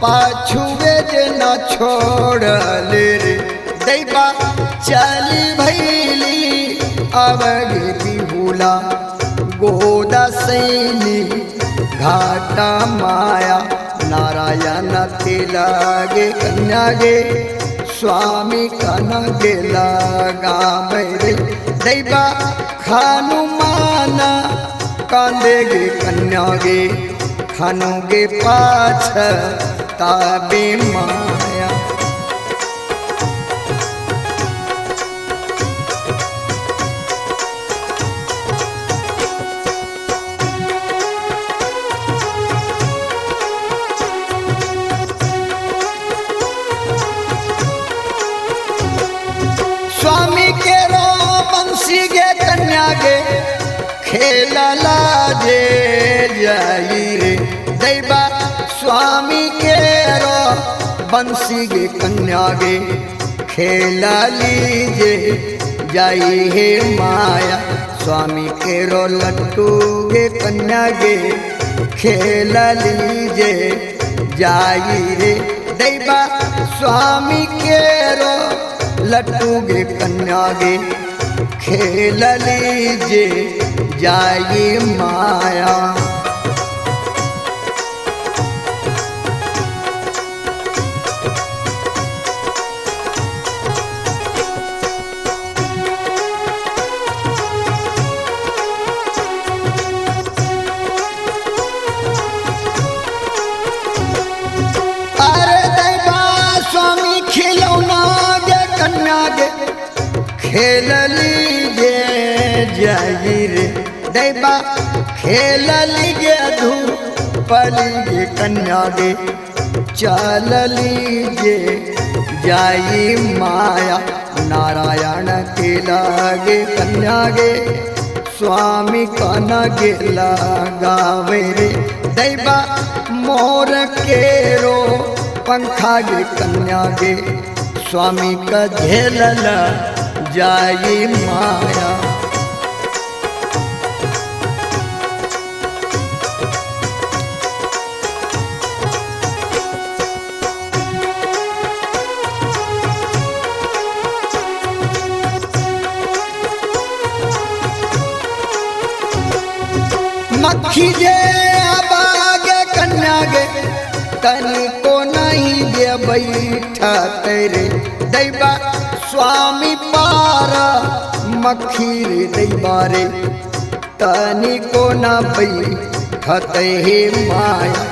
पाछुए जे न छोड़ले रे दैबा चली भैली अवगे बिहुला गोदा सैनी घाटा माया नारायण तिलगे कन्या गे स्वामी कन गेला गावे दैबा खानुमान कांदे गे कन्या गे खानु गे पाछ ताबे माया। स्वामी के रो बंसी गे कन्या गे खेलला जे जाई रे दैबा स्वामी के रो बंसी गे कन्या गे खेला लीजे जाई हे माया। स्वामी के रो लट्टू गे कन्या गे खेला लीजे जाई रे दैबा स्वामी के रो लट्टू गे कन्या गे खेल लीजे जाई माया। अरे दैबा स्वामी खिलौना गे कन्या गे खेल लीजे जाई रे दैबा खेल लीजे धूपली गे कन्या गे चल लीजे जाई माया। नारायण के लागे कन्या गे स्वामी कन गेला गावे रे दैबा मोर के रो पंखा गे कन्या गे स्वामी का झेलला जाई माया। मक्खी जे आबागे कन्या गे तनी को नहीं गे बैठा तेरे दैबा स्वामी पारा मक्खी रे दैबा रे तनी को न बैठत हे माया।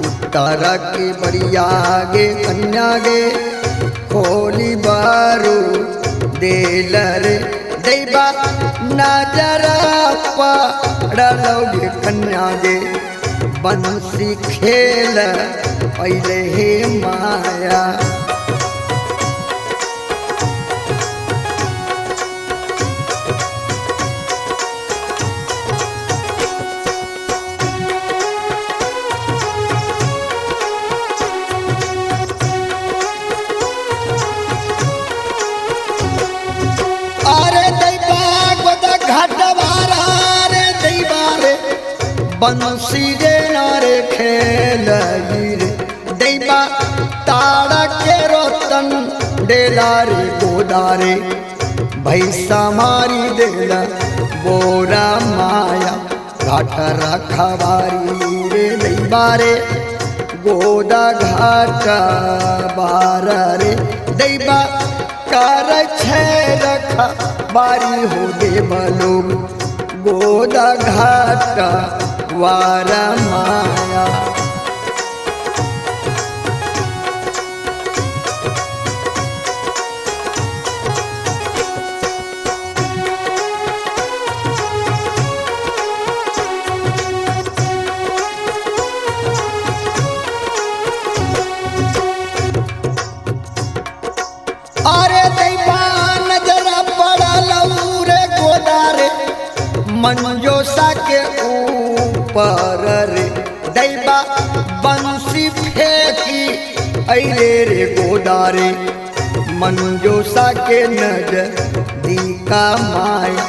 उत्तर के बरिया गे कन्या गे खोली बारू देल रे दैबा नजर पड़लोगे कन्या गे बंसी खेल पहले हे माया। अरे दैबा गोदा घाटवारा रे दैबा रे बंसी गे नारे खेल रे दैबा ताड़ा के रोतन डेला रे गोदा रे भैसा मारी देला बोरा माया। घाट रखवारी रे दैबा रे गोदा घाट बार रे दैबा कर छे रखा बारी हो दे बलोग गोदा घाट वारा माया। अरे दैबा नजर पड़ल रे गोदा रे मंजोसा के ऊपर रे दैबा बंसी फेंकी अरे रे गोदा रे मंजोसा के नजदीका माया।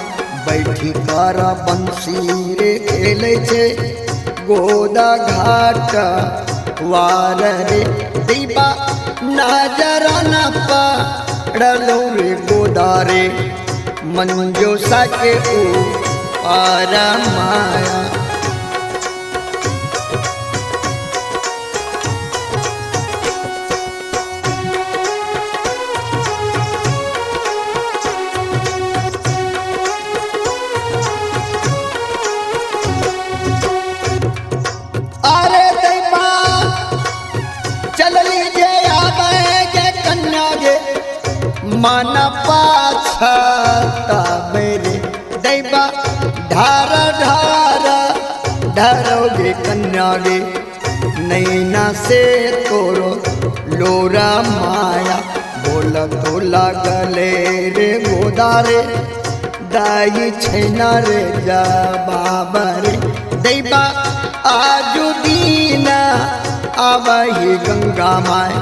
बैठी कर बंसी रे खेले छे गोदा घाट वार रे दैबा नजरा न पड़लो रे गोदारे मंजोसा के ऊपर माया। अरे दैबा चल लीजे आवे कन्या गे मन पाछता मेरे दैबा ढार ढार ढरोगे कन्या गे नैना से तोरो लोरा माया। बोल तो लागले रे गोदारे दाई छैना रे जा बाबा रे दैबा आजु दीना आवही गंगा माय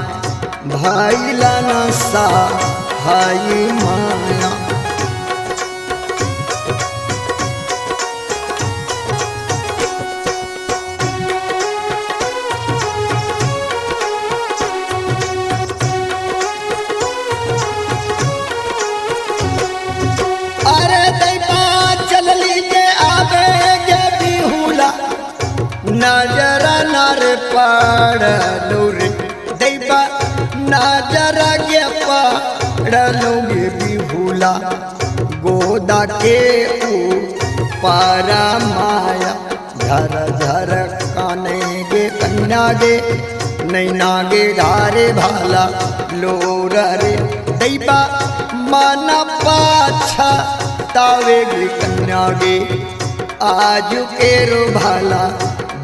भाई लाना सा हाई माया। अरे दैबा चल लीजे आवे गे बिहुला नजरा नार पड़लो रे दैबा नजरा गे पड़लो गे बिहुला गोदा के ऊपर माया। झर झर काने गे कन्या गे नैना गे धारे भाला लोर रे दैबा मन पाछा तावे गे कन्या गे आज के रो भाला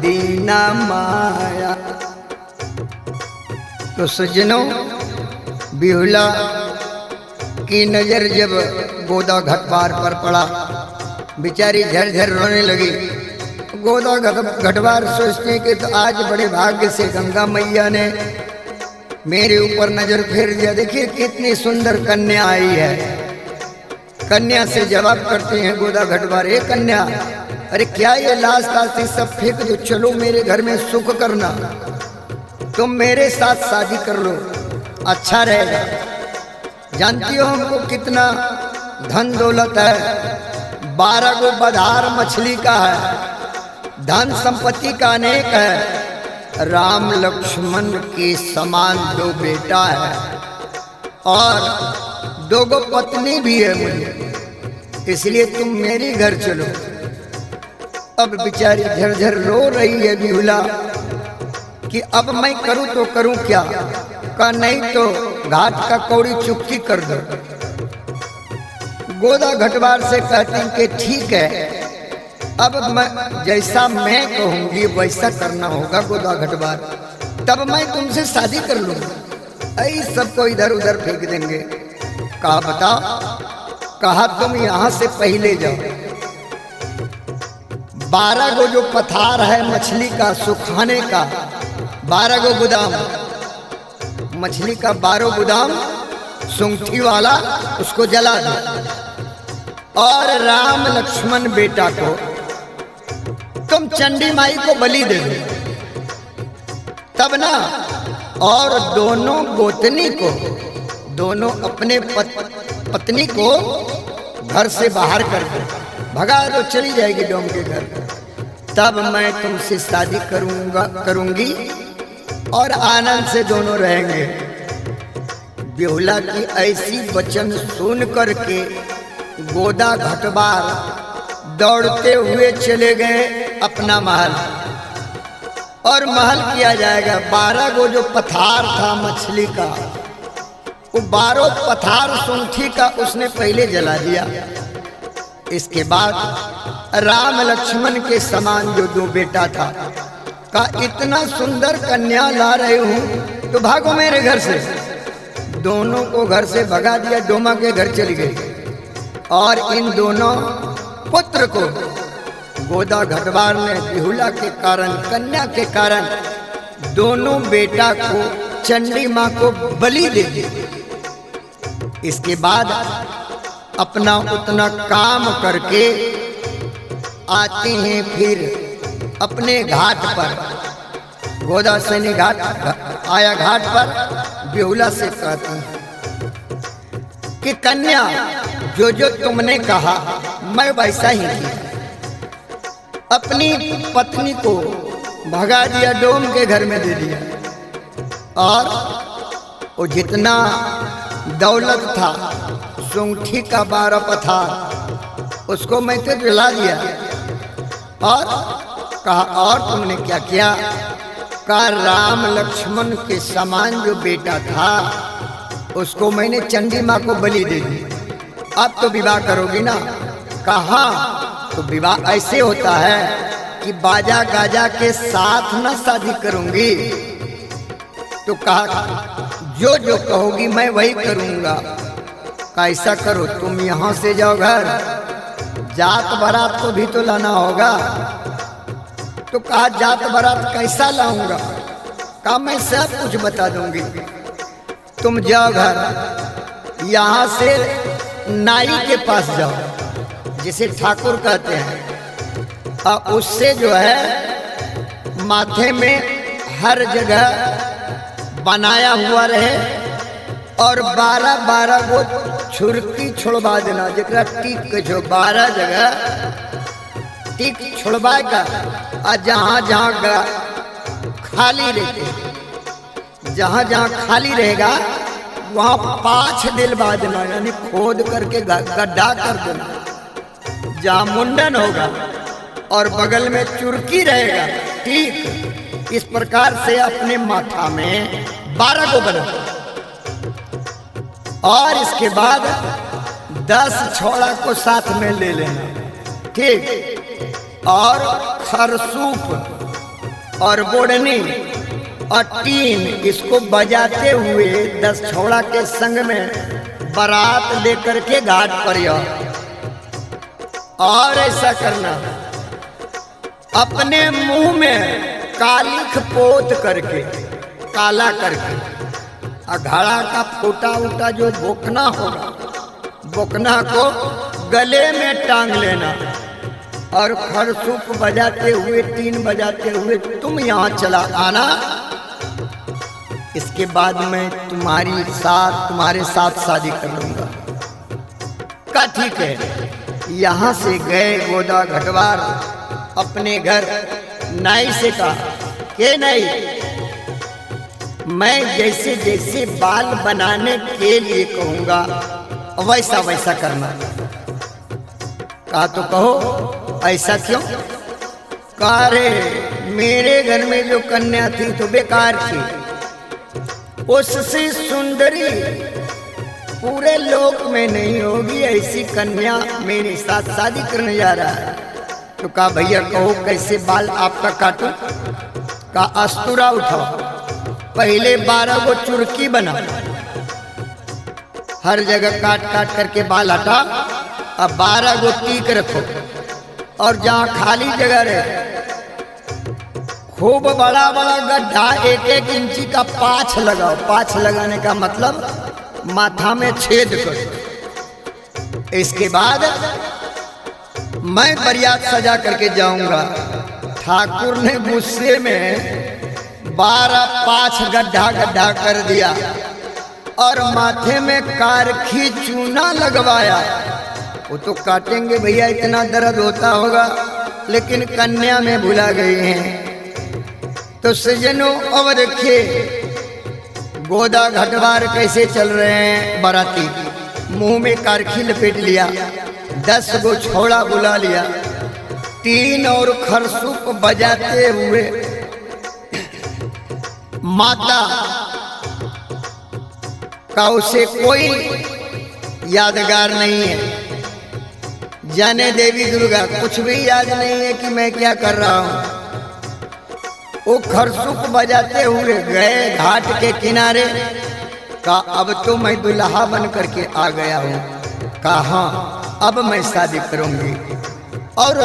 दीना माया। तो सज्जनों बिहुला की नजर जब गोदा घटवार पर पड़ा बेचारी झरझर रोने लगी। गोदा घटवार सोचते कि तो आज बड़े भाग्य से गंगा मैया ने मेरे ऊपर नजर फेर दिया। देखिए कितनी सुंदर कन्या आई है। कन्या से जवाब करते हैं गोदा घटवार, ए कन्या अरे क्या ये लाश ताशी सब फेंक दो, चलो मेरे घर में सुख करना, तुम मेरे साथ शादी कर लो अच्छा रहेगा। जानती हो हमको कितना धन दौलत है, 12 गो बधार मछली का है, धन संपत्ति का अनेक है, राम लक्ष्मण के समान 2 बेटा है और 2 गो पत्नी भी है मुझे, इसलिए तुम मेरे घर चलो। अब बेचारी झरझर रो रही है बिहुला कि अब मैं करूं तो करूं क्या, का नहीं तो घाट का कौड़ी चुक्की कर दो। गोदा घटवार से कहती कि ठीक है, अब मैं जैसा मैं कहूंगी वैसा करना होगा गोदा घटवार, तब मैं तुमसे शादी कर लूंगा। ऐ सबको इधर उधर फेंक देंगे। कहा बताओ, कहा तुम यहां से पहले जाओ, 12 गो जो पथार है मछली का सुखाने का, 12 गो गोदाम मछली का, 12 गोदाम सुंठी वाला उसको जला दो और राम लक्ष्मण बेटा को तुम चंडी माई को बलि दे दो, तब ना, और दोनों गोतनी को, दोनों अपने पत्नी को घर से बाहर कर दो, भगा दो, चली जाएगी डोम के घर, तब मैं तुमसे शादी करूंगी और आनंद से दोनों रहेंगे। बिहुला की ऐसी वचन सुन करके गोदा घटवार दौड़ते हुए चले गए अपना महल, और महल किया जाएगा। 12 गो जो पथार था मछली का, वो 12 पथार सुंठी का उसने पहले जला दिया। इसके बाद राम लक्ष्मण के समान जो 2 बेटा था, का इतना सुंदर कन्या ला रहे हूं तो भागो मेरे घर से। दोनों को घर से भगा दिया, डोमा के घर चली गई, और इन दोनों पुत्र को गोदा घटवार ने बिहुला के कारण, कन्या के कारण, दोनों बेटा को चंडी माँ को बलि दे दी। इसके बाद अपना उतना काम करके आते हैं फिर अपने घाट पर, गोदा सैनी घाट आया घाट पर, बेहुला से कहती है कि कन्या, जो जो तुमने कहा मैं वैसा ही किया। अपनी पत्नी को भगा दिया, डोम के घर में दे दिया, और वो जितना दौलत था, सुंठी का 12 पथार, उसको मैं तो जला दिया। और कहा और तुमने क्या किया? कहा राम लक्ष्मण के समान जो बेटा था उसको मैंने चंडी माँ को बलि दे दी। अब तो विवाह करोगी ना? कहा तो विवाह ऐसे होता है कि बाजा गाजा के साथ ना शादी करूंगी। तो कहा जो जो कहोगी मैं वही करूंगा। कैसा करो, तुम यहाँ से जाओ घर, जात बारात को भी तो लाना होगा। तो कहा जात बारात कैसा लाऊंगा? कहा मैं सब कुछ बता दूंगी, तुम जाओ घर, यहाँ से नाई के पास जाओ, जिसे ठाकुर कहते हैं, और उससे जो है माथे में हर जगह बनाया हुआ रहे, और 12-12 गो छुरकी छोड़वा देना, जरा टीक के जो 12 जगह टीक छोड़वा का, और जहाँ जहाँ खाली रहते, जहाँ जहाँ खाली रहेगा वहाँ 5 दिलवा देना, यानी खोद करके गड्ढा कर देना। जहाँ मुंडन होगा और बगल में चुरकी रहेगा, ठीक इस प्रकार से अपने माथा में 12 को बना, और इसके बाद 10 छोड़ा को साथ में ले लेना, ठीक। और खरसूप और बोड़नी और टीन, इसको बजाते हुए 10 छोड़ा के संग में बारात लेकर के घाट पर आओ। और ऐसा करना, अपने मुंह में कालिख पोत करके, काला करके, अघाड़ा का फोटा उटा जो बोकना होगा, बोकना को गले में टांग लेना, और खरसूप बजाते हुए, टीन बजाते हुए तुम यहाँ चला आना। इसके बाद मैं तुम्हारे साथ शादी कर लूंगा। का ठीक है। यहाँ से गए गोदा घटवार अपने घर, नाई से कहा के नहीं, मैं जैसे जैसे बाल बनाने के लिए कहूँगा वैसा वैसा करना। कहा तो कहो, ऐसा क्यों? कहा रे मेरे घर में जो कन्या थी तो बेकार थी, उससे सुंदरी पूरे लोक में नहीं होगी, ऐसी कन्या मेरे साथ शादी करने जा रहा है। तो कहा भैया कहो कैसे बाल आपका काटूं? कहा अस्तूरा उठाओ, पहले 12 को चुरकी बना, हर जगह काट काट करके बाल हटा, अब 12 को टीक रखो, और जहाँ खाली जगह रहे खूब बड़ा बड़ा गड्ढा 1-1 इंची का पाछ लगाओ। पाछ लगाने का मतलब माथा में छेद करो। इसके बाद मैं बरियात सजा करके जाऊंगा। ठाकुर ने गुस्से में 12 पाछ गड्ढा गड्ढा कर दिया, और माथे में कारखी चूना लगवाया। वो तो काटेंगे भैया, इतना दर्द होता होगा, लेकिन कन्या में भुला गए हैं। तो सजनों अब देखिए गोदा घटवार कैसे चल रहे हैं। बाराती मुंह में कारखी लपेट लिया, 10 गो छोड़ा बुला लिया, टीन और खरसूप बजाते हुए माता का उसे कोई यादगार नहीं है। जाने देवी दुर्गा कुछ भी याद नहीं है कि मैं क्या कर रहा हूँ। वो खरसूप बजाते हुए गए घाट के किनारे। का अब तो मैं दुल्हा बन करके आ गया हूँ। कहा अब मैं शादी करूंगी। और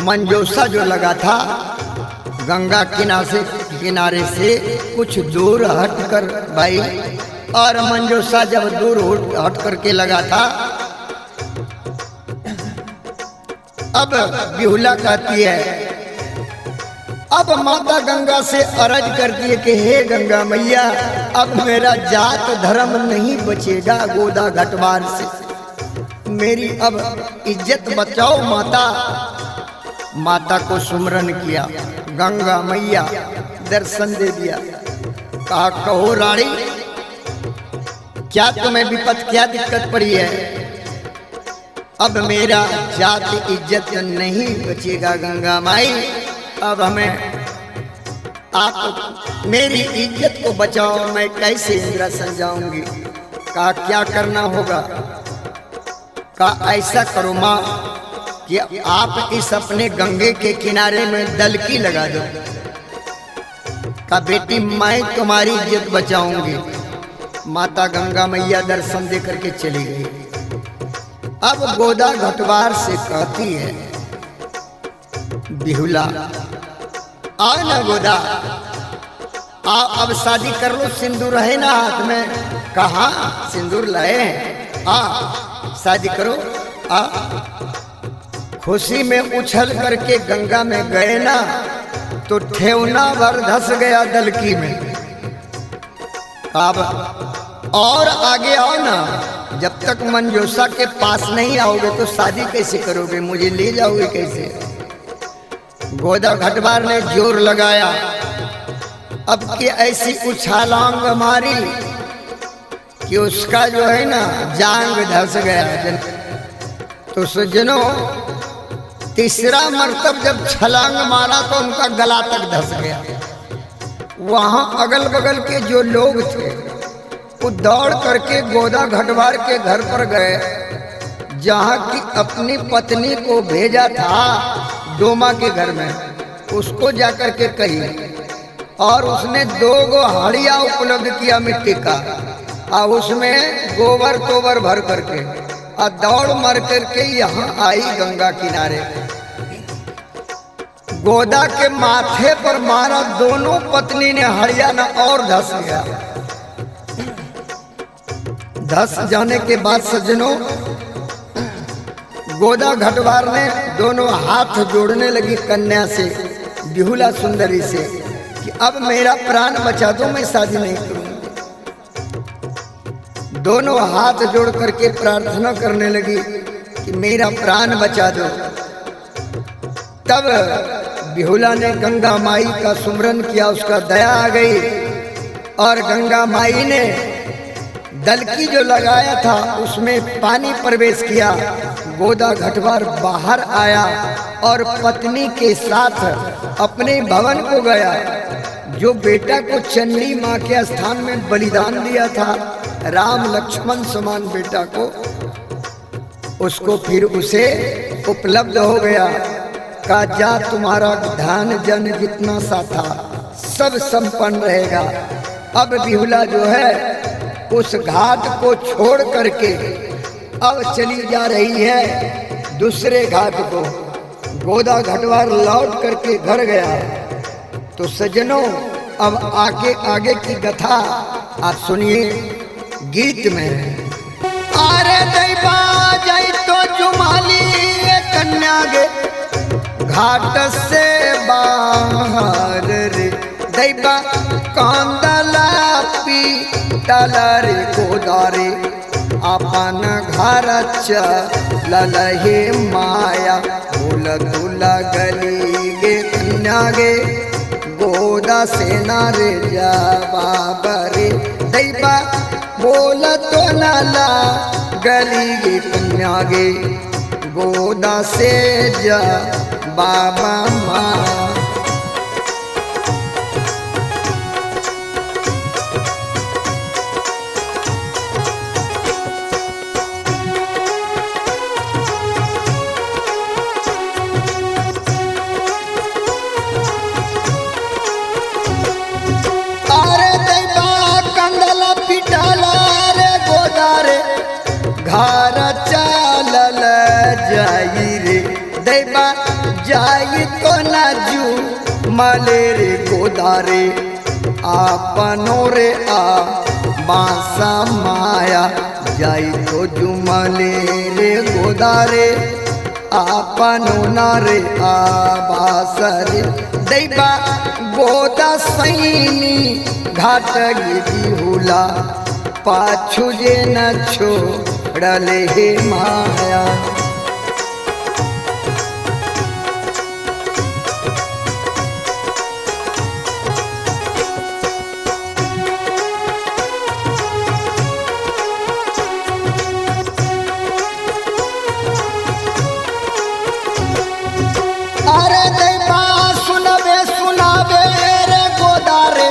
मंजोसा जो लगा था गंगा किनारे से कुछ दूर हट कर भाई, और मंजोसा जब दूर हट करके लगा था, अब बिहुला कहती है अब माता गंगा से अर्ज करती है कि हे गंगा मैया, अब मेरा जात धर्म नहीं बचेगा गोदा घटवार से, मेरी अब इज्जत बचाओ माता। माता को सुमरन किया, गंगा मैया दर्शन दे दिया। कहा कहो रानी, क्या तुम्हें विपत, क्या दिक्कत पड़ी है? अब मेरा जात इज्जत नहीं बचेगा गंगा माई, अब हमें आप मेरी इज्जत को बचाओ, मैं कैसे इंद्रासन जाऊंगी। कहा क्या करना होगा? कहा ऐसा करो माँ कि आप इस अपने गंगे के किनारे में दलकी लगा दो। कहा बेटी मैं तुम्हारी इज्जत बचाऊंगी। माता गंगा मैया दर्शन दे करके चली गई। अब गोदा घटवार से कहती है बिहुला, आ ना गोदा, आ अब शादी कर लो, सिंदूर है ना हाथ में। कहा सिंदूर लाए, आ शादी करो। आ खुशी में उछल करके गंगा में गए ना तो ठेवना भर धस गया दलकी में। अब और आगे आओ ना, जब तक मंजोसा के पास नहीं आओगे तो शादी कैसे करोगे, मुझे ले जाओगे कैसे। गोदा घटवार ने जोर लगाया, अब की ऐसी उछालांग मारी कि उसका जो है ना जांग धस गया। तो सज्जनों, तीसरा मर्तब जब छलांग मारा तो उनका गला तक धस गया। वहां अगल बगल के जो लोग थे वो दौड़ करके गोदा घटवार के घर पर गए, जहां की अपनी पत्नी को भेजा था डोमा के घर में, उसको जाकर के कही। और उसने 2 गो हड़िया उपलब्ध किया मिट्टी का, और उसमें गोबर तोबर भर करके और दौड़ मार करके यहाँ आई गंगा किनारे। गोदा के माथे पर मारा, दोनों पत्नी ने हड़िया न और धस गया। धस जाने के बाद सज्जनों, गोदा घटवार ने दोनों हाथ जोड़ने लगी कन्या से, बिहुला सुंदरी से, कि अब मेरा प्राण बचा दो, मैं शादी नहीं करूंगी। दोनों हाथ जोड़ करके प्रार्थना करने लगी कि मेरा प्राण बचा दो। तब बिहुला ने गंगा माई का सुमरन किया, उसका दया आ गई और गंगा माई ने दलकी जो लगाया था उसमें पानी प्रवेश किया। गोदा घटवार बाहर आया और पत्नी के साथ अपने भवन को गया। जो बेटा को चंडी माँ के स्थान में बलिदान दिया था, राम लक्ष्मण समान बेटा को, उसको फिर उसे उपलब्ध हो गया। का जा तुम्हारा धान जन जितना सा था सब संपन्न रहेगा। अब बिहुला जो है उस घाट को छोड़ करके अब चली जा रही है दूसरे घाट को। गोदा घटवार लौट करके घर गया। तो सज्जनों, अब आगे आगे की कथा आप सुनिए गीत में। अरे दैबा जाई तो जुमाली कन्या गे घाट से बाहर रे, दैबा कांदला पीटल रे गोदारे, अपन घर चल हे माया, बोल दूला गली गे कन्या गे गोदा सेना रे जवाब रे, दैबा बोल तो नाला गली गे कन्या गे गोदा से जा बाबा माँ। घर चलल जाई रे, दैबा जाई तो नाजू मले रे गोदारे, आपनो रे आ बासा माया, जाई तो जुमले रे गोदारे, आपनो नारे आबासरे दैबा गोदा सैनी घाट बिहुला पाछू जे न छोड़ले हे माया। अरे दैबा सुनबे सुनाबे रे गोदारे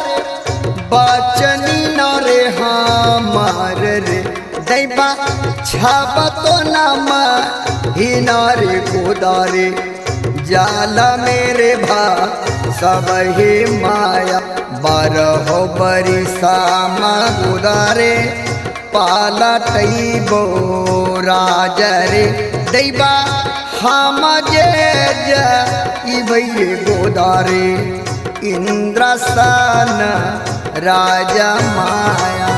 बचनी न रे हमार रे दैबा छाप तो नाम ही न रे गोदारे जाला मेरे भा सब ही माया। बारहो बरिसाम गोदारे पालटैबो राज रे दैबा हम जे गोदारे इंद्रसन राजा माया।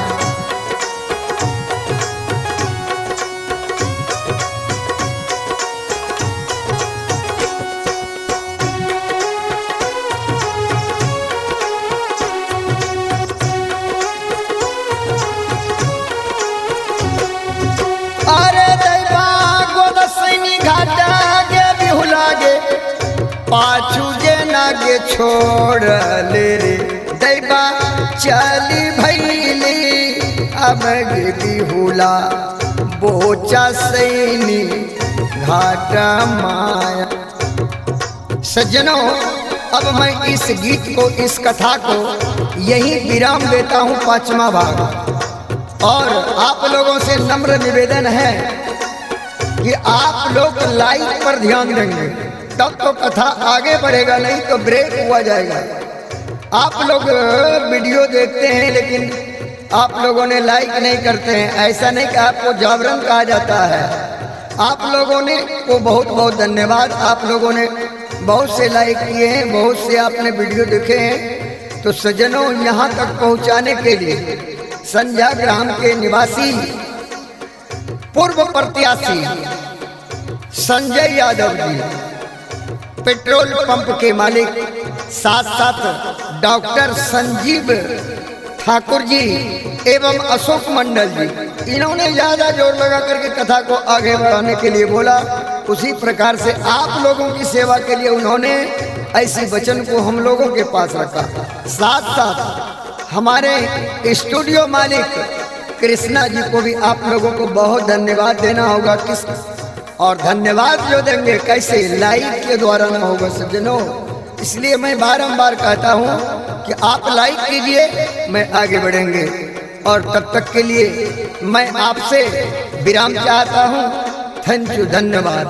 अरे दैबा गोद सैनी घाटा गे बिहुला गे पाछू जे नागे छोड़ ले रे दैबा चली भैली अब गे बिहुला बोचा सैनी घाटा माया। सज्जनों, अब मैं इस गीत को, इस कथा को यही विराम देता हूँ, 5वां भाग। और आप लोगों से नम्र निवेदन है कि आप लोग लाइक पर ध्यान देंगे तब तो कथा आगे बढ़ेगा, नहीं तो ब्रेक हुआ जाएगा। आप लोग वीडियो देखते हैं लेकिन आप लोगों ने लाइक नहीं करते हैं। ऐसा नहीं कि आपको जागरण कहा जाता है। आप लोगों ने को बहुत बहुत धन्यवाद। आप लोगों ने बहुत से लाइक किए हैं, बहुत से आपने वीडियो देखे हैं। तो सज्जनों, यहाँ तक पहुँचाने के लिए संध्या ग्राम के निवासी पूर्व प्रत्याशी संजय यादव जी, पेट्रोल पंप के मालिक, साथ साथ डॉक्टर संजीव ठाकुर जी एवं अशोक मंडल जी, इन्होंने ज्यादा जोर लगा करके कथा को आगे बढ़ाने के लिए बोला। उसी प्रकार से आप लोगों की सेवा के लिए उन्होंने ऐसी वचन को हम लोगों के पास रखा। साथ साथ हमारे स्टूडियो मालिक कृष्णा जी को भी आप लोगों को बहुत धन्यवाद देना होगा। किस और धन्यवाद जो देंगे कैसे, लाइक के द्वारा ना होगा सज्जनों। इसलिए मैं बारंबार कहता हूँ कि आप लाइक कीजिए, मैं आगे बढ़ेंगे। और तब तक के लिए मैं आपसे विराम चाहता हूँ। थैंक यू, धन्यवाद।